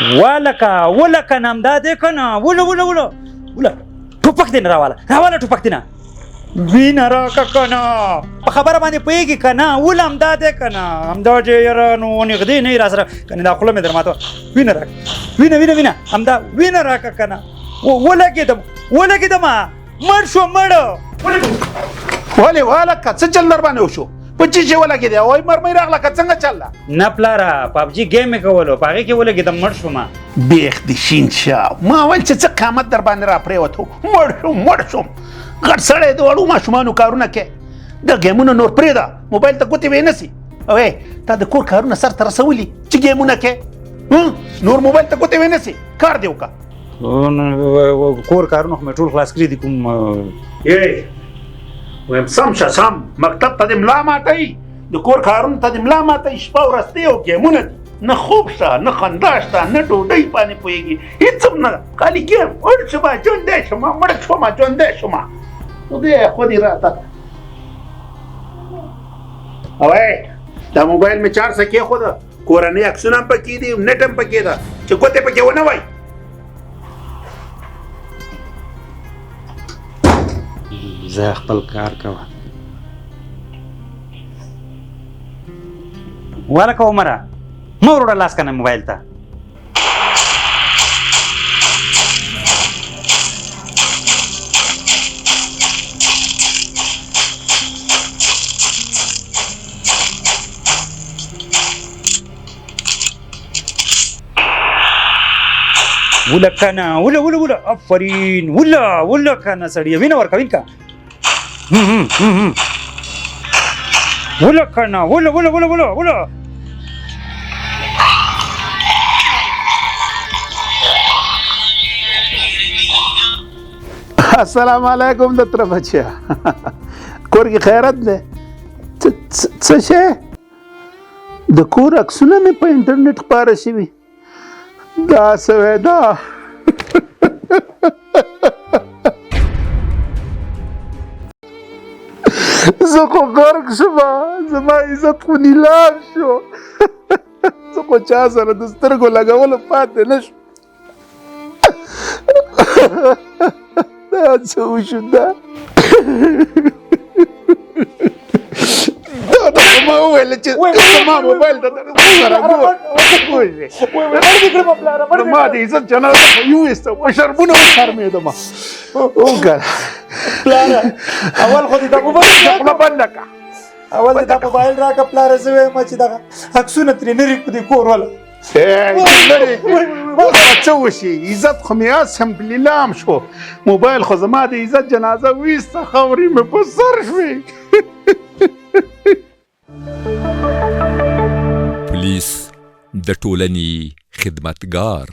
ولکه نامدا دی که نه وله ټوپک دې نه راواله ټوپک دې نه وینه راکه که نه په خبره باندې پوهېږي که نه ول همدا دی که نه همدا چې یاره نو نږدې نه یې را سره که نه دا خوله مې در ماته وینه راکه وینه همدا وینه راکه که نه ولګېدم مړ شو مړ ولې والکه څه چل در باندې وشو په چی چې ولګېدې وایي مرمۍ راغله که څنګه چل ده نه پلاره پابجي ګیم مې کولو په هغې کې ولګېدم مړ شوم بیخ دې شین شه ما ویل چې څه قامت در باندې را پرېوتو مړ شوم غټ سړی د وړو ماشومانو کارونه کوي د ګیمونو نور پرېږده موبایل ته ګوتې وې نه سي او تا د کور کارونه سرته رسولي چې ګیمونه کوې نور موبایل ته ګوتې وې نه سي کار دې وکړه کور کارونه خو مې ټول خلاص کړي دي کوم ویم سم شه سم مکتب ته دې ملا ماتوي د کور کارونو ته دې ملا ماتوي شپه ورځ دی او ګیمونه دي نه خوب شته نه خندا شته نه ډوډۍ باندې پوهېږي هېڅ هم نه خالي ګیم مړ شومه ژوندی شومه مړ شومه ژوندی شومه خدای خودي راته او دا موبایل مې چارج ته کېښوده کورنۍ عکسونه هم پکې دي نټ هم پکې ده چې ګوتې پکې ونه وایي زه خپل کار کوه ولکه عمره مه وروړه لاس کنه موبایل ته ولکنه وله افرین ولکنه سړیه وینه ورکه وینکه ولکنه وله السلام علیکم دتره بچیا کور کې خیرت ده څه شی د کور عکسونه مې په انټرنیټ خپاره شوي دا سوی دا زه خو غرق شومه زما عزت خو نیلام شو زه خو چا سره د سترګو لګولو پاتې نه شو دا څه وشو دا ما وویل چې زما موبایل ته ما د عزت جنازه خو یوویسته په شرمونه وشرمېدم وګوره پلاره اول خو دې دا موبایل خوله بنده کړه اول دې دا موبایل راکړه پلاره زه وایم چې دغه عکسونه ترې لرې کړو دې کور والا څه وشي عزت خو مې اسم لیلام شو موبایل خو زما د عزت جنازه ویسته خاورې مې په سر شوې پولیس د ټولنې خدمتګار